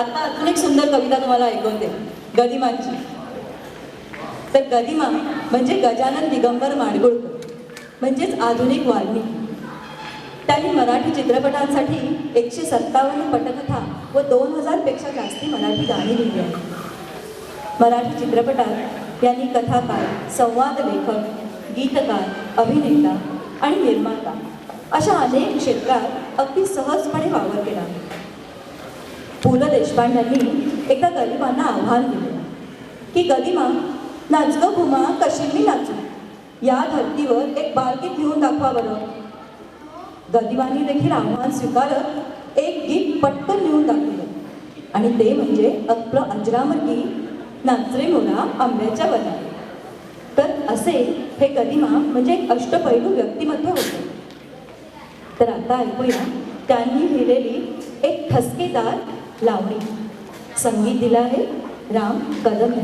आता अजून एक सुंदर कविता तुम्हाला ऐकवते गदिमांची. तर गदिमा म्हणजे गजानन दिगंबर माडगुळकर, म्हणजेच आधुनिक वाल्मिकी. त्यांनी मराठी चित्रपटांसाठी 157 पटकथा व 2000 पेक्षा जास्ती मराठी गाणी लिहिली आहेत. मराठी चित्रपटात यांनी कथाकार, संवाद लेखक, गीतकार, अभिनेता आणि निर्माता अशा अनेक क्षेत्रात अगदी सहजपणे वावर केला. पु ल देशपांड्यांनी एकदा गदिमांना आव्हान दिले की गदिमा, नाच गं भूमा कशी मी नाचू, या धर्तीवर एक बालगीत लिहून दाखवा बरं. गदिमांनी देखील आव्हान स्वीकारत एक गीत पटकन लिहून दाखवलं आणि ते म्हणजे आपलं अजरामर गीत नाच रे मोरा आंब्याच्या वनात. तर असे हे गदिमा म्हणजे एक अष्टपैलू व्यक्तिमत्व होते. तर आता ऐकूया त्यांनी लिहिलेली एक ठसकेदार लावणी. संगीत दिलं आहे राम कदम.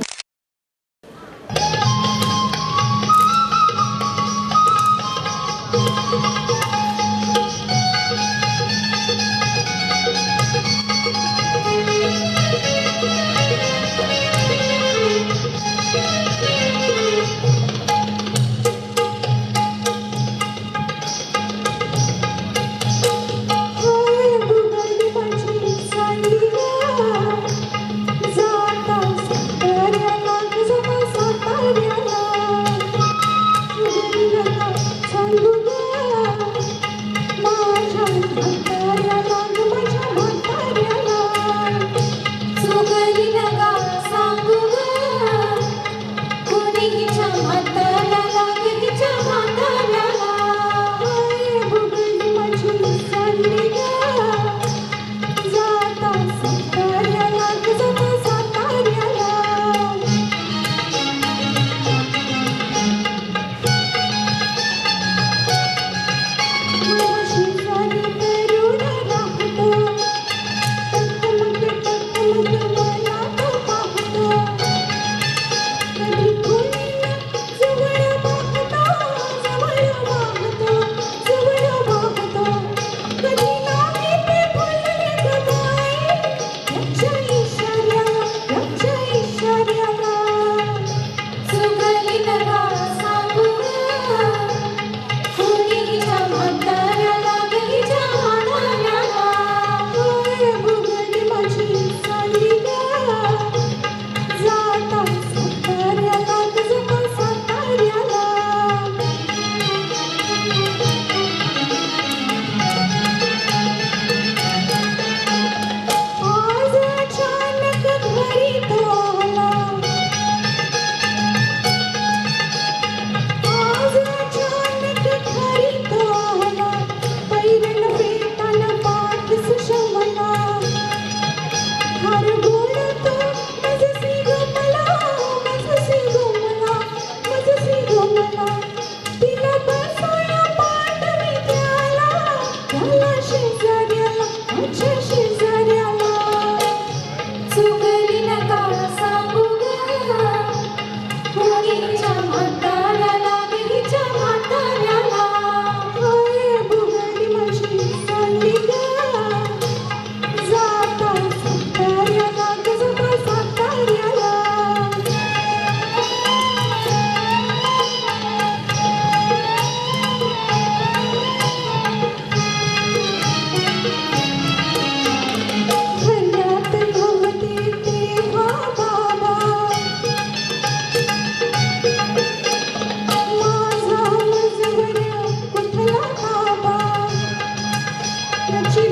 Thank you.